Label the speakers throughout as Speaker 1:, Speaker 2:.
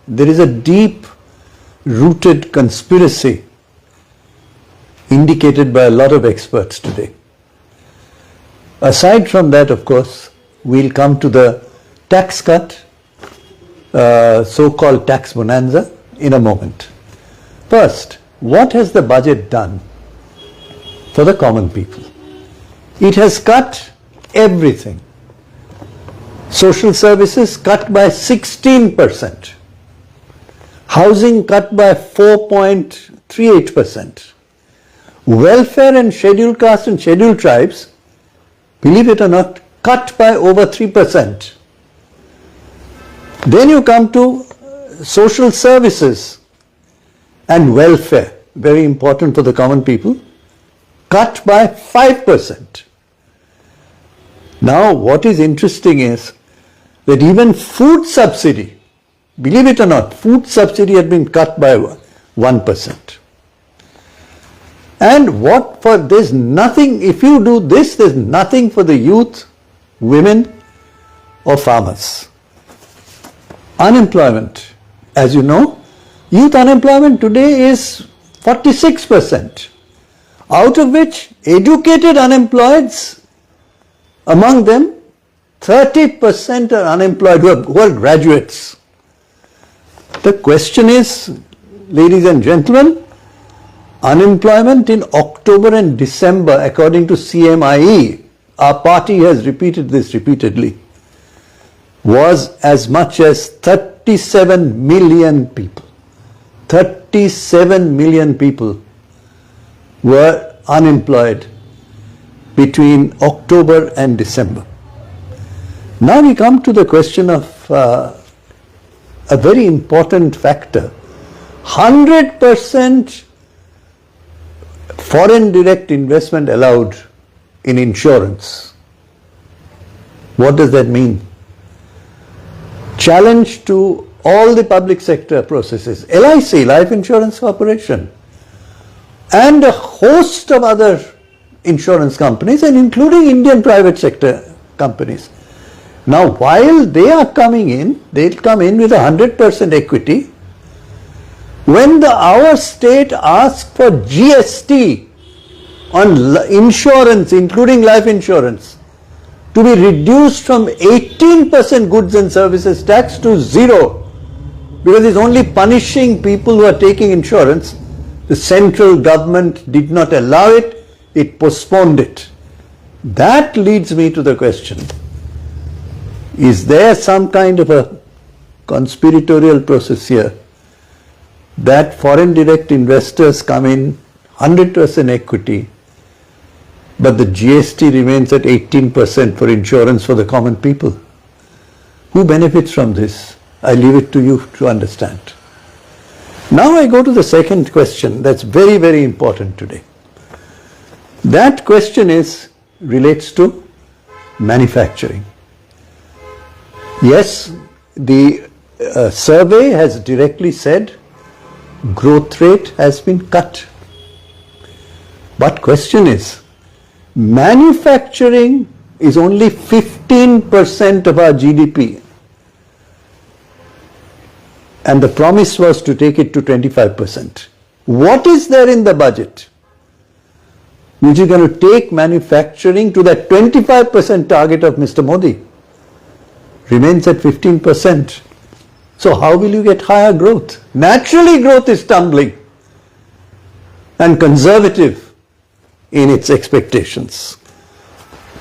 Speaker 1: there is a deep-rooted conspiracy indicated by a lot of experts today. Aside from that, of course, we'll come to the tax cut, so-called tax bonanza, in a moment. First, what has the budget done for the common people? It has cut everything. Social services cut by 16%. Housing cut by 4.38%. Welfare and scheduled caste and scheduled tribes, believe it or not, cut by over 3%. Then you come to social services and welfare, very important for the common people, cut by 5%. Now, what is interesting is that even food subsidy, believe it or not, food subsidy had been cut by 1%. And what for, there's nothing, if you do this, there's nothing for the youth, women or farmers. Unemployment, as you know, youth unemployment today is 46%, out of which educated unemployeds, among them 30% are unemployed who are graduates. The question is, ladies and gentlemen, unemployment in October and December, according to CMIE, our party has repeated this repeatedly, was as much as 37 million people. 37 million people were unemployed between October and December. Now we come to the question of a very important factor. 100% foreign direct investment allowed in insurance. What does that mean? Challenge to all the public sector processes, LIC, Life Insurance Corporation, and a host of other insurance companies, and including Indian private sector companies. Now, while they are coming in, they'll come in with 100% equity. When our state asks for GST on insurance, including life insurance, to be reduced from 18% goods and services tax to 0, because it's only punishing people who are taking insurance, the central government did not allow it, it postponed it. That leads me to the question, is there some kind of a conspiratorial process here that foreign direct investors come in 100% equity, but the GST remains at 18% for insurance for the common people? Who benefits from this? I leave it to you to understand. Now I go to the second question that's very, very important today. That question relates to manufacturing. Yes, the survey has directly said growth rate has been cut. But question is, manufacturing is only 15% of our GDP. And the promise was to take it to 25%. What is there in the budget which is going to take manufacturing to that 25% target of Mr. Modi? Remains at 15%. So how will you get higher growth? Naturally, growth is tumbling and conservative in its expectations.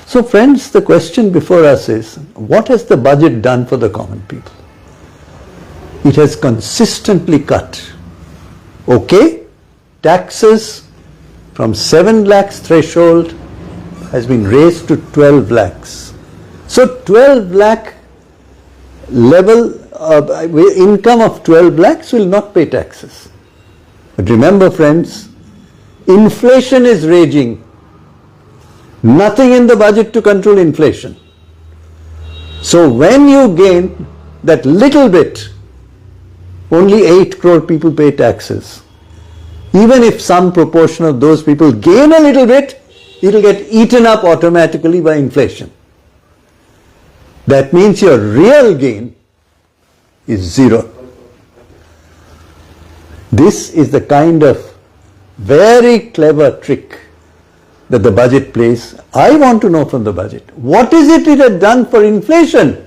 Speaker 1: So friends, the question before us is, what has the budget done for the common people? It has consistently cut. Okay, taxes from 7 lakhs threshold has been raised to 12 lakhs. So 12 lakh level income of 12 lakhs will not pay taxes. But remember friends, inflation is raging. Nothing in the budget to control inflation. So when you gain that little bit, only 8 crore people pay taxes. Even if some proportion of those people gain a little bit, it will get eaten up automatically by inflation. That means your real gain is 0. This is the kind of very clever trick that the budget plays. I want to know from the budget, what is it has done for inflation?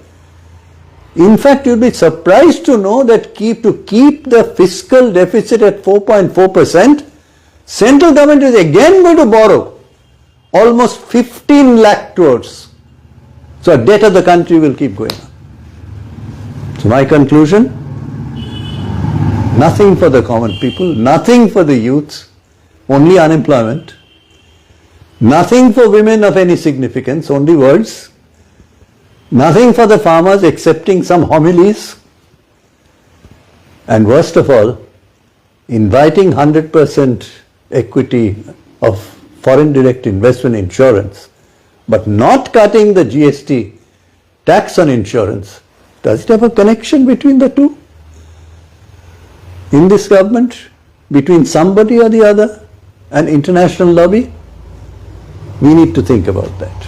Speaker 1: In fact, you'll be surprised to know that to keep the fiscal deficit at 4.4%, central government is again going to borrow almost 15 lakh crores. So debt of the country will keep going up. So my conclusion, nothing for the common people, nothing for the youths, only unemployment, nothing for women of any significance, only words, nothing for the farmers excepting some homilies, and worst of all, inviting 100% equity of foreign direct investment insurance, but not cutting the GST tax on insurance. Does it have a connection between the two? In this government, between somebody or the other, an international lobby? We need to think about that.